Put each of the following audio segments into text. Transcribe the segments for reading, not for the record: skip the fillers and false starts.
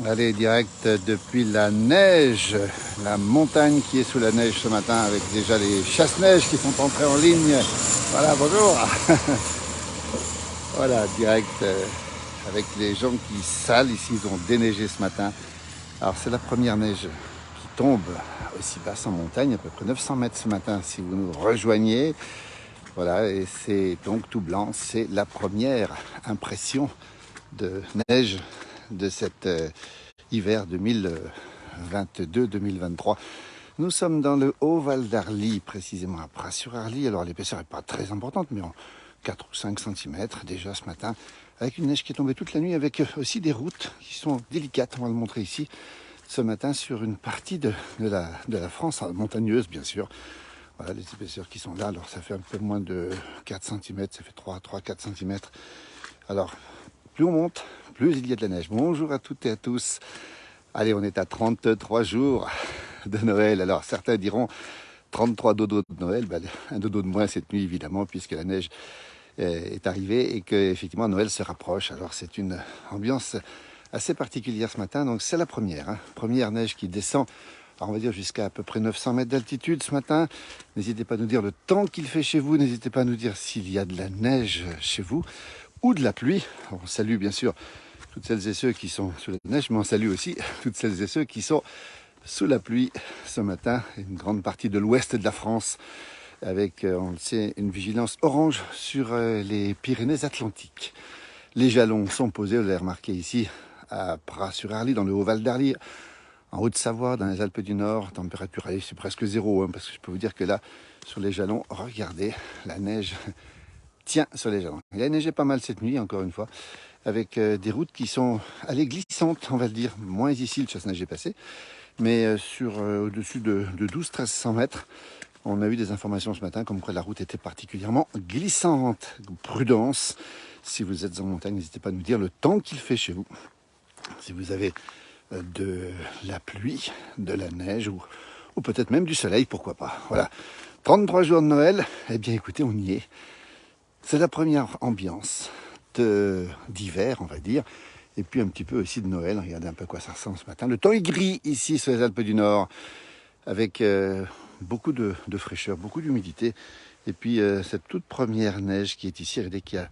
Allez, direct depuis la neige, la montagne qui est sous la neige ce matin avec déjà les chasse-neige qui sont entrés en ligne. Voilà, bonjour. Voilà, direct avec les gens qui salent. Ici, ils ont déneigé ce matin. Alors, c'est la première neige qui tombe aussi basse en montagne, à peu près 900 mètres ce matin si vous nous rejoignez. Voilà, et c'est donc tout blanc. C'est la première impression de neige de cet hiver 2022-2023. Nous sommes dans le Haut-Val d'Arly, précisément à Pras-sur-Arly. Alors l'épaisseur n'est pas très importante, mais en 4 ou 5 cm déjà ce matin, avec une neige qui est tombée toute la nuit, avec aussi des routes qui sont délicates, on va le montrer ici, ce matin sur une partie de la France, montagneuse bien sûr. Voilà les épaisseurs qui sont là, alors ça fait un peu moins de 4 cm, ça fait 3-4 cm. Alors, plus on monte, plus il y a de la neige. Bonjour à toutes et à tous. Allez, on est à 33 jours de Noël. Alors, certains diront 33 dodos de Noël. Ben, un dodo de moins cette nuit, évidemment, puisque la neige est arrivée et qu'effectivement Noël se rapproche. Alors, c'est une ambiance assez particulière ce matin. Donc, c'est la première. Première neige qui descend, alors on va dire jusqu'à peu près 900 mètres d'altitude ce matin. N'hésitez pas à nous dire le temps qu'il fait chez vous. N'hésitez pas à nous dire s'il y a de la neige chez vous ou de la pluie. Alors, on salue bien sûr toutes celles et ceux qui sont sous la neige, mais on salue aussi toutes celles et ceux qui sont sous la pluie ce matin. Une grande partie de l'ouest de la France avec, on le sait, une vigilance orange sur les Pyrénées-Atlantiques. Les jalons sont posés, vous l'avez remarqué ici, à Pras-sur-Arly, dans le Haut-Val d'Arly, en Haute-Savoie, dans les Alpes du Nord. Température, allez, c'est presque zéro, parce que je peux vous dire que là, sur les jalons, regardez, la neige tient sur les jalons. Il a neigé pas mal cette nuit, encore une fois, avec des routes qui sont allées glissantes, on va le dire. Moins ici, le chasse-neige est passé, mais sur au-dessus de 12-1300 mètres, on a eu des informations ce matin comme quoi la route était particulièrement glissante. Prudence, si vous êtes en montagne, n'hésitez pas à nous dire le temps qu'il fait chez vous. Si vous avez de la pluie, de la neige ou peut-être même du soleil, pourquoi pas. Voilà, 33 jours de Noël, eh bien écoutez, on y est. C'est la première ambiance d'hiver, on va dire, et puis un petit peu aussi de Noël. Regardez un peu à quoi ça ressemble ce matin. Le temps est gris ici sur les Alpes du Nord, avec beaucoup de fraîcheur, beaucoup d'humidité, et puis cette toute première neige qui est ici, regardez, qui a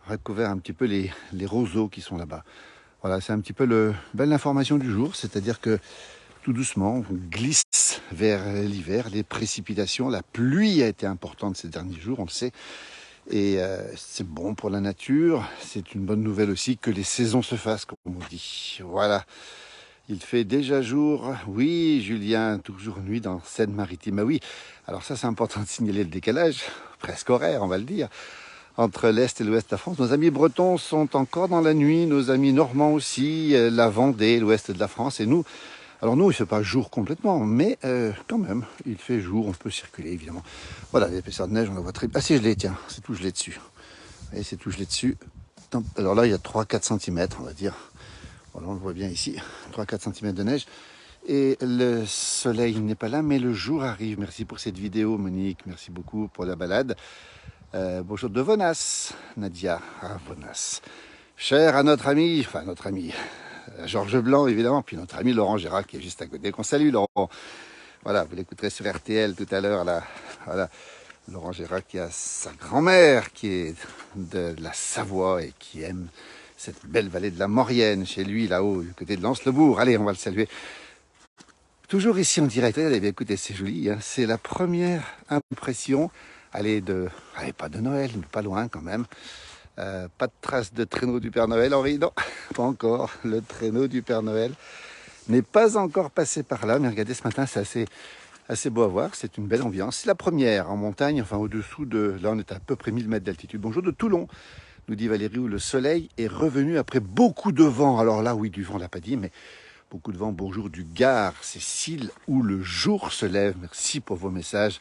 recouvert un petit peu les roseaux qui sont là-bas. Voilà, c'est un petit peu belle information du jour, c'est-à-dire que tout doucement, on glisse vers l'hiver, les précipitations, la pluie a été importante ces derniers jours, on le sait. Et c'est bon pour la nature, c'est une bonne nouvelle aussi que les saisons se fassent, comme on dit. Voilà, il fait déjà jour, oui Julien, toujours nuit dans Seine-Maritime. Ah oui, alors ça c'est important de signaler le décalage, presque horaire on va le dire, entre l'Est et l'Ouest de la France. Nos amis bretons sont encore dans la nuit, nos amis normands aussi, la Vendée, l'Ouest de la France, et nous... Alors nous, il ne fait pas jour complètement, mais quand même, il fait jour, on peut circuler évidemment. Voilà, l'épaisseur de neige, on la voit très bien. Ah si, je l'ai, tiens, c'est tout gelé dessus. Vous voyez, c'est tout gelé dessus. Alors là, il y a 3-4 cm, on va dire. Voilà, on le voit bien ici, 3-4 cm de neige. Et le soleil n'est pas là, mais le jour arrive. Merci pour cette vidéo, Monique. Merci beaucoup pour la balade. Bonjour de Vonas, Nadia. Ah, Vonas. Cher à notre ami, Georges Blanc, évidemment, puis notre ami Laurent Gérard qui est juste à côté. Qu'on salue, Laurent. Voilà, vous l'écouterez sur RTL tout à l'heure. Là. Voilà, Laurent Gérard qui a sa grand-mère qui est de la Savoie et qui aime cette belle vallée de la Maurienne, chez lui, là-haut, du côté de Lens-le-Bourg. Allez, on va le saluer. Toujours ici en direct. Regardez, bien, écoutez, c'est joli. Hein. C'est la première impression. Allez, pas de Noël, mais pas loin quand même. Pas de trace de traîneau du Père Noël, Henri, non, pas encore. Le traîneau du Père Noël n'est pas encore passé par là, mais regardez, ce matin, c'est assez beau à voir, c'est une belle ambiance. C'est la première en montagne, enfin au-dessous de... Là, on est à peu près 1000 mètres d'altitude. Bonjour de Toulon, nous dit Valérie, où le soleil est revenu après beaucoup de vent. Alors là, oui, du vent, on l'a pas dit, mais beaucoup de vent. Bonjour du Gard, Cécile, où le jour se lève. Merci pour vos messages.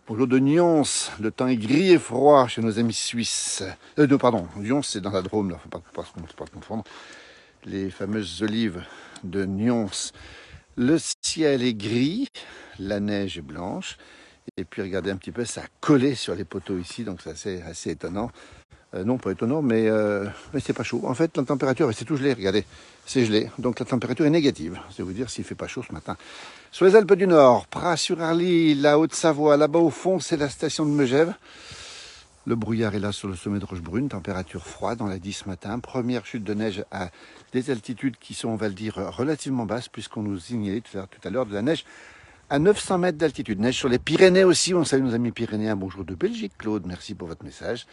Bonjour de Nyons, le temps est gris et froid chez nos amis suisses. Nyons c'est dans la Drôme, là, faut pas se confondre. Les fameuses olives de Nyons. Le ciel est gris, la neige est blanche. Et puis regardez un petit peu, ça a collé sur les poteaux ici, donc c'est assez étonnant. Non, pas étonnant, mais c'est pas chaud. En fait, la température, c'est tout gelé, regardez, c'est gelé. Donc la température est négative. C'est vous dire s'il fait pas chaud ce matin. Sur les Alpes du Nord, Pras-sur-Arly, la Haute-Savoie, là-bas au fond, c'est la station de Megève. Le brouillard est là sur le sommet de Rochebrune, température froide, on l'a dit ce matin. Première chute de neige à des altitudes qui sont, on va le dire, relativement basses, puisqu'on nous signalait tout à l'heure de la neige à 900 mètres d'altitude. Neige sur les Pyrénées aussi, on salue nos amis pyrénéens. Bonjour de Belgique, Claude, merci pour votre message.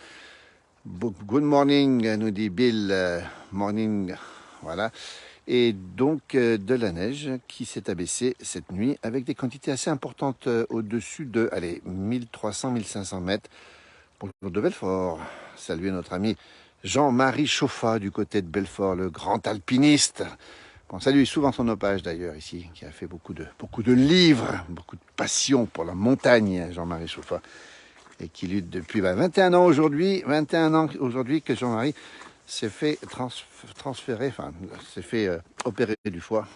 Good morning, nous dit Bill, morning, voilà. Et donc de la neige qui s'est abaissée cette nuit avec des quantités assez importantes au-dessus de, allez, 1300-1500 mètres. Bonjour de Belfort, saluez notre ami Jean-Marie Chauffat du côté de Belfort, le grand alpiniste. On salue souvent son opage d'ailleurs ici, qui a fait beaucoup de livres, beaucoup de passion pour la montagne, Jean-Marie Chauffat, et qui lutte depuis 21 ans aujourd'hui que Jean-Marie s'est fait transférer, enfin s'est fait opérer du foie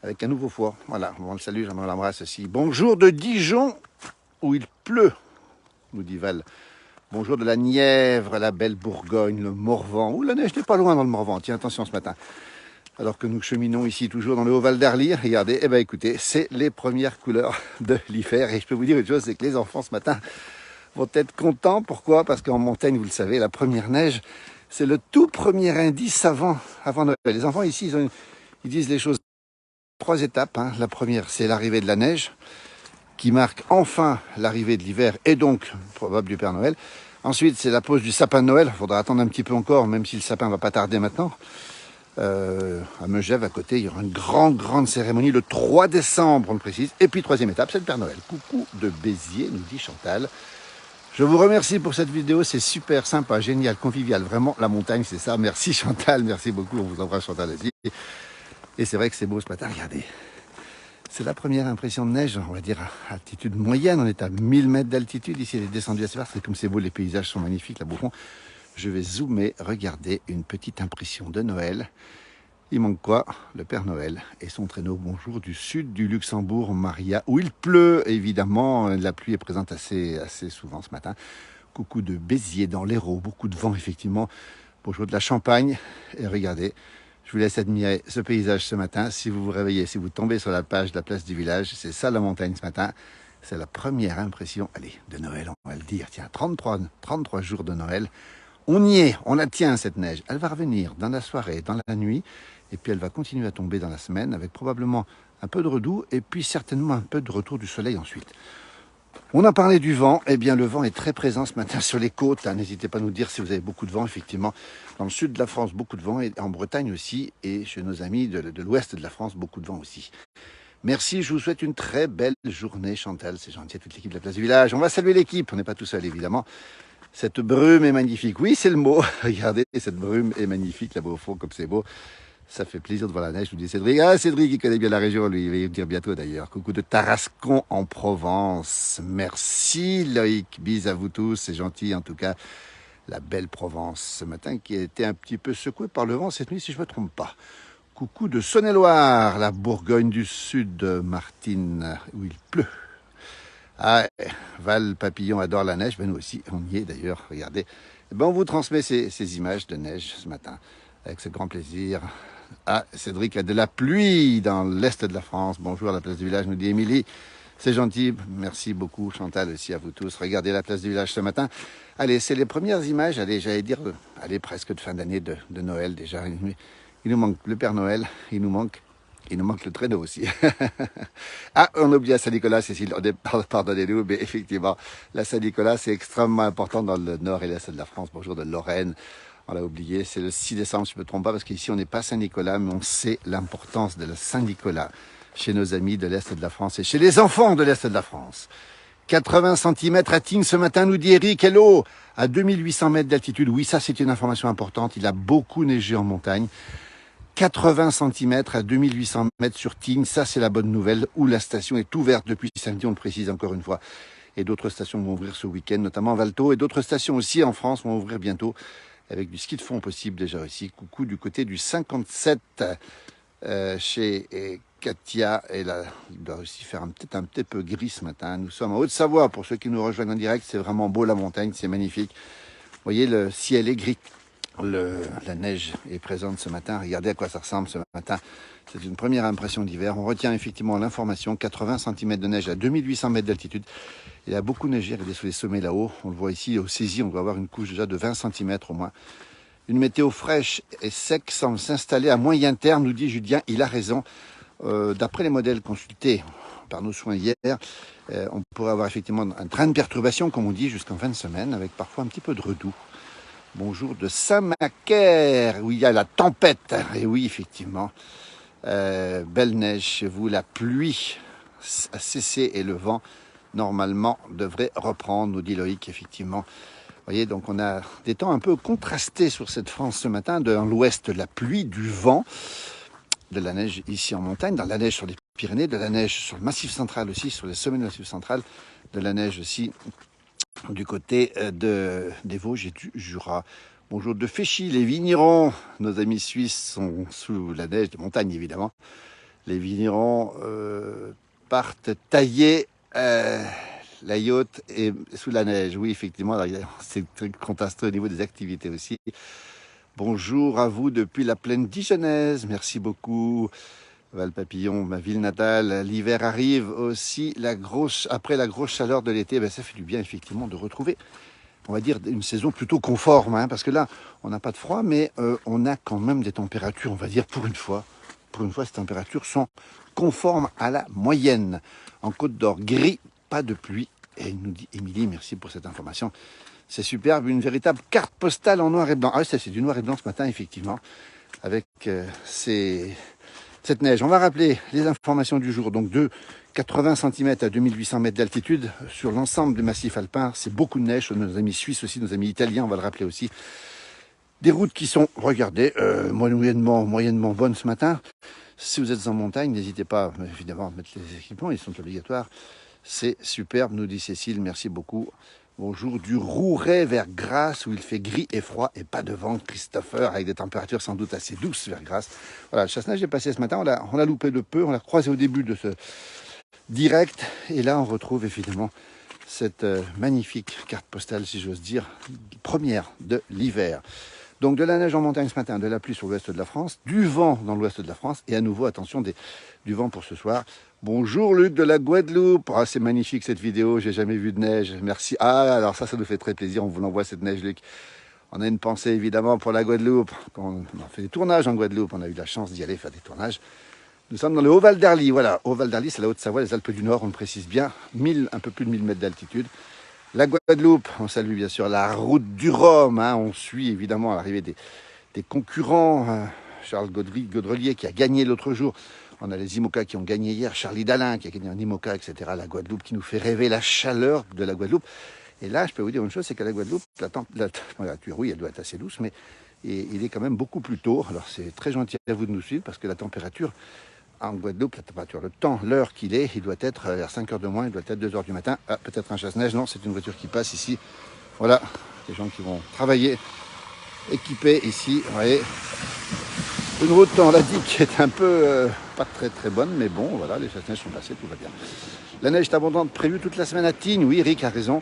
avec un nouveau foie. Voilà, on le salue, Jean-Marie l'embrasse aussi. Bonjour de Dijon où il pleut, nous dit Val. Bonjour de la Nièvre, la belle Bourgogne, le Morvan. Ouh, la neige n'est pas loin dans le Morvan. Tiens, attention ce matin. Alors que nous cheminons ici toujours dans le Haut-Val d'Arly, regardez, eh ben écoutez, c'est les premières couleurs de l'hiver. Et je peux vous dire une chose, c'est que les enfants ce matin vont être contents. Pourquoi? Parce qu'en montagne, vous le savez, la première neige, c'est le tout premier indice avant Noël. Les enfants ici, ils disent les choses. 3 étapes. Hein. La première, c'est l'arrivée de la neige, qui marque enfin l'arrivée de l'hiver et donc probable du Père Noël. Ensuite, c'est la pose du sapin de Noël. Il faudra attendre un petit peu encore, même si le sapin ne va pas tarder maintenant. À Megève, à côté, il y aura une grande cérémonie le 3 décembre, on le précise. Et puis, troisième étape, c'est le Père Noël. Coucou de Béziers, nous dit Chantal. Je vous remercie pour cette vidéo, c'est super sympa, génial, convivial. Vraiment, la montagne, c'est ça. Merci Chantal, merci beaucoup. On vous embrasse Chantal aussi. Et c'est vrai que c'est beau ce matin, regardez. C'est la première impression de neige, on va dire à altitude moyenne. On est à 1000 mètres d'altitude. Ici, elle est descendue assez bas. C'est comme c'est beau, les paysages sont magnifiques là-bas au fond. Je vais zoomer, regarder une petite impression de Noël. Il manque quoi? Le Père Noël et son traîneau. Bonjour du sud du Luxembourg, Maria, où il pleut évidemment. La pluie est présente assez souvent ce matin. Coucou de Béziers dans l'Hérault, beaucoup de vent effectivement. Bonjour de la Champagne. Et regardez, je vous laisse admirer ce paysage ce matin. Si vous vous réveillez, si vous tombez sur la page de la place du village, c'est ça la montagne ce matin. C'est la première impression, allez, de Noël, on va le dire. Tiens, 33 jours de Noël. On y est, on la tient cette neige. Elle va revenir dans la soirée, dans la nuit, et puis elle va continuer à tomber dans la semaine avec probablement un peu de redoux et puis certainement un peu de retour du soleil ensuite. On a parlé du vent, eh bien le vent est très présent ce matin sur les côtes. N'hésitez pas à nous dire si vous avez beaucoup de vent, effectivement. Dans le sud de la France, beaucoup de vent, et en Bretagne aussi, et chez nos amis de l'ouest de la France, beaucoup de vent aussi. Merci, je vous souhaite une très belle journée, Chantal. C'est gentil à toute l'équipe de la place du village. On va saluer l'équipe, on n'est pas tout seul évidemment. Cette brume est magnifique. Oui, c'est le mot. Regardez, cette brume est magnifique là-bas au fond, comme c'est beau. Ça fait plaisir de voir la neige. Je vous dis Cédric. Ah, Cédric, il connaît bien la région, lui. Il va y venir bientôt d'ailleurs. Coucou de Tarascon en Provence. Merci Loïc. Bis à vous tous. C'est gentil en tout cas. La belle Provence ce matin qui a été un petit peu secouée par le vent cette nuit, si je ne me trompe pas. Coucou de Saône-et-Loire, la Bourgogne du Sud, Martine, où il pleut. Ah, Val Papillon adore la neige, ben nous aussi, on y est d'ailleurs, regardez. Et ben on vous transmet ces images de neige ce matin, avec ce grand plaisir. Ah, Cédric a de la pluie dans l'est de la France. Bonjour à la place du village, nous dit Émilie. C'est gentil, merci beaucoup Chantal aussi à vous tous. Regardez la place du village ce matin. Allez, c'est les premières images, allez, j'allais dire, allez, presque de fin d'année de Noël déjà. Il nous manque le Père Noël, il nous manque le traîneau aussi. Ah, on oublie la Saint-Nicolas, Cécile. Pardonnez-nous, mais effectivement, la Saint-Nicolas, c'est extrêmement important dans le nord et l'est de la France. Bonjour de Lorraine. On l'a oublié, c'est le 6 décembre, si je ne me trompe pas, parce qu'ici, on n'est pas Saint-Nicolas, mais on sait l'importance de la Saint-Nicolas chez nos amis de l'est de la France et chez les enfants de l'est de la France. 80 cm à Tignes ce matin, nous dit Eric. Hello, à 2800 mètres d'altitude. Oui, ça, c'est une information importante. Il a beaucoup neigé en montagne. 80 cm à 2800 mètres sur Tignes, ça c'est la bonne nouvelle, où la station est ouverte depuis samedi, on le précise encore une fois. Et d'autres stations vont ouvrir ce week-end, notamment Valto, et d'autres stations aussi en France vont ouvrir bientôt, avec du ski de fond possible déjà aussi. Coucou du côté du 57 chez Katia, et là, il doit aussi faire peut-être un petit peu gris ce matin. Nous sommes en Haute-Savoie, pour ceux qui nous rejoignent en direct, c'est vraiment beau la montagne, c'est magnifique. voyez, le ciel est gris. La neige est présente ce matin. Regardez à quoi ça ressemble ce matin. C'est une première impression d'hiver. On retient effectivement l'information, 80 cm de neige à 2800 mètres d'altitude. Il a beaucoup neigé, regardez sur les sommets là-haut. On le voit ici au saisi, on doit avoir une couche déjà de 20 cm au moins. Une météo fraîche et sec semble s'installer à moyen terme, nous dit Julien. Il a raison. D'après les modèles consultés par nos soins hier, on pourrait avoir effectivement un train de perturbation, comme on dit, jusqu'en fin de semaine, avec parfois un petit peu de redoux. Bonjour de Saint-Macaire, où il y a la tempête. Et oui, effectivement, belle neige chez vous. La pluie a cessé et le vent, normalement, devrait reprendre, nous dit Loïc, effectivement. Vous voyez, donc on a des temps un peu contrastés sur cette France ce matin. Dans l'ouest, la pluie, du vent, de la neige ici en montagne, dans la neige sur les Pyrénées, de la neige sur le Massif central aussi, sur les sommets du Massif central, de la neige aussi du côté des Vosges et du Jura. Bonjour de Féchy, les vignerons, nos amis suisses sont sous la neige, des montagnes évidemment. Les vignerons partent tailler la yacht est sous la neige. Oui, effectivement, c'est très contrasté au niveau des activités aussi. Bonjour à vous depuis la plaine dijonnaise, merci beaucoup. Val-Papillon, ma ville natale, l'hiver arrive aussi, après la grosse chaleur de l'été, ça fait du bien effectivement de retrouver, on va dire, une saison plutôt conforme, parce que là, on n'a pas de froid, mais on a quand même des températures, on va dire, pour une fois, ces températures sont conformes à la moyenne. En Côte d'Or, gris, pas de pluie, et il nous dit Émilie, merci pour cette information. C'est superbe, une véritable carte postale en noir et blanc. Ah oui, c'est du noir et blanc ce matin, effectivement, avec cette neige. On va rappeler les informations du jour. Donc de 80 cm à 2800 mètres d'altitude sur l'ensemble du massif alpin. C'est beaucoup de neige. Nos amis suisses aussi, nos amis italiens, on va le rappeler aussi. Des routes qui sont, regardez, moyennement bonnes ce matin. Si vous êtes en montagne, n'hésitez pas évidemment à mettre les équipements, ils sont obligatoires. C'est superbe, nous dit Cécile, merci beaucoup. Bonjour du Rouret vers Grasse où il fait gris et froid et pas de vent, Christopher, avec des températures sans doute assez douces vers Grasse. Voilà, le chasse-neige est passé ce matin, on l'a loupé de peu, on l'a croisé au début de ce direct et là on retrouve évidemment cette magnifique carte postale, si j'ose dire, première de l'hiver. Donc de la neige en montagne ce matin, de la pluie sur l'ouest de la France, du vent dans l'ouest de la France et à nouveau, attention, du vent pour ce soir. Bonjour Luc de la Guadeloupe. Ah, c'est magnifique cette vidéo, j'ai jamais vu de neige. Merci. Ah, alors ça nous fait très plaisir, on vous l'envoie cette neige Luc. On a une pensée évidemment pour la Guadeloupe. On a fait des tournages en Guadeloupe, on a eu la chance d'y aller faire des tournages. Nous sommes dans le Haut-Val d'Arly, voilà. Haut-Val d'Arly, c'est la Haute-Savoie, les Alpes du Nord, on le précise bien. Un peu plus de 1000 mètres d'altitude. La Guadeloupe, on salue bien sûr la route du Rhum. On suit évidemment l'arrivée des concurrents. Charles Gaudrelier qui a gagné l'autre jour. On a les IMOCA qui ont gagné hier. Charlie Dalin qui a gagné un IMOCA, etc. La Guadeloupe qui nous fait rêver la chaleur de la Guadeloupe. Et là, je peux vous dire une chose, c'est qu'à la Guadeloupe, la température, oui, elle doit être assez douce, mais il est quand même beaucoup plus tôt. Alors c'est très gentil à vous de nous suivre parce que la température en Guadeloupe, la température, le temps, l'heure qu'il est, il doit être vers 5 heures de moins, il doit être 2 heures du matin. Ah, peut-être un chasse-neige, non, c'est une voiture qui passe ici. Voilà, des gens qui vont travailler équipés ici, vous voyez. Une route, on l'a dit, qui est un peu pas très très bonne, mais bon, voilà, les chasse-neige sont passés, tout va bien. La neige est abondante, prévue toute la semaine à Tignes. Oui, Eric a raison.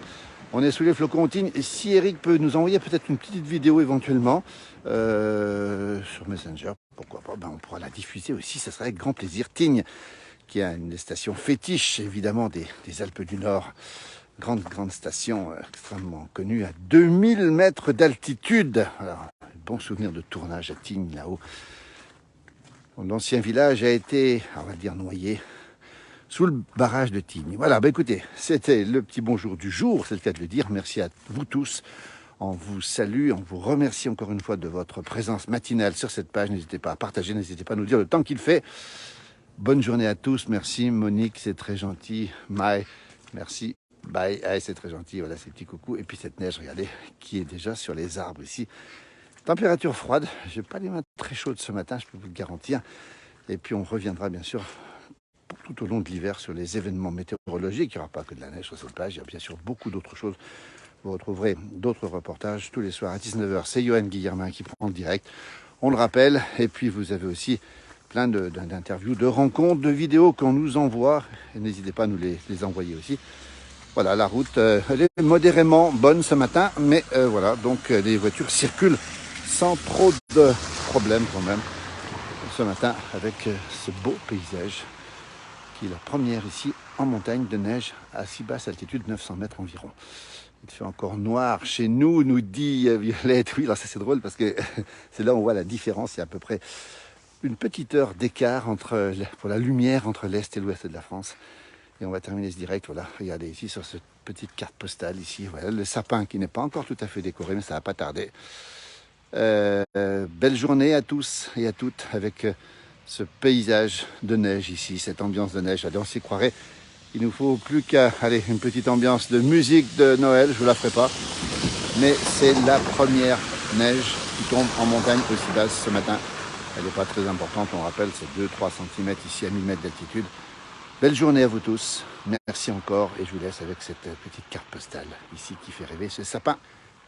On est sous les flocons de Tignes. Et si Eric peut nous envoyer peut-être une petite vidéo éventuellement sur Messenger, pourquoi pas, on pourra la diffuser aussi, ça serait avec grand plaisir. Tignes, qui est une des stations fétiches, évidemment, des Alpes du Nord. Grande station extrêmement connue, à 2000 mètres d'altitude. Alors, bon souvenir de tournage à Tignes, là-haut. L'ancien village a été, on va dire, noyé sous le barrage de Tignes. Voilà, écoutez, c'était le petit bonjour du jour, c'est le cas de le dire. Merci à vous tous. On vous salue, on vous remercie encore une fois de votre présence matinale sur cette page. N'hésitez pas à partager, n'hésitez pas à nous dire le temps qu'il fait. Bonne journée à tous. Merci Monique, c'est très gentil. Mai, merci. Bye, c'est très gentil. Voilà ces petits coucous. Et puis cette neige, regardez, qui est déjà sur les arbres ici. Température froide. Je n'ai pas les mains très chaudes ce matin, je peux vous le garantir. Et puis on reviendra bien sûr tout au long de l'hiver sur les événements météorologiques. Il n'y aura pas que de la neige sur cette page, il y a bien sûr beaucoup d'autres choses. Vous retrouverez d'autres reportages tous les soirs à 19h. C'est Johan Guillermin qui prend le direct. On le rappelle. Et puis vous avez aussi plein d'interviews, de rencontres, de vidéos qu'on nous envoie. Et n'hésitez pas à nous les envoyer aussi. Voilà, la route, elle est modérément bonne ce matin, mais voilà, donc les voitures circulent sans trop de problèmes quand même ce matin avec ce beau paysage qui est la première ici en montagne de neige à si basse altitude, 900 mètres environ. Il fait encore noir chez nous, nous dit Violette. Oui, alors ça c'est drôle parce que c'est là où on voit la différence. Il y a à peu près une petite heure d'écart pour la lumière entre l'Est et l'Ouest de la France. Et on va terminer ce direct, voilà, regardez ici sur cette petite carte postale ici, voilà, le sapin qui n'est pas encore tout à fait décoré, mais ça va pas tarder. Belle journée à tous et à toutes avec ce paysage de neige ici, cette ambiance de neige. Allez, on s'y croirait. Il nous faut plus qu'à une petite ambiance de musique de Noël, je vous la ferai pas. Mais c'est la première neige qui tombe en montagne aussi basse ce matin. Elle n'est pas très importante, on rappelle, c'est 2-3 cm ici à 1000 mètres d'altitude. Belle journée à vous tous, merci encore et je vous laisse avec cette petite carte postale ici qui fait rêver ce sapin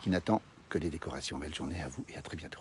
qui n'attend que les décorations. Belle journée à vous et à très bientôt.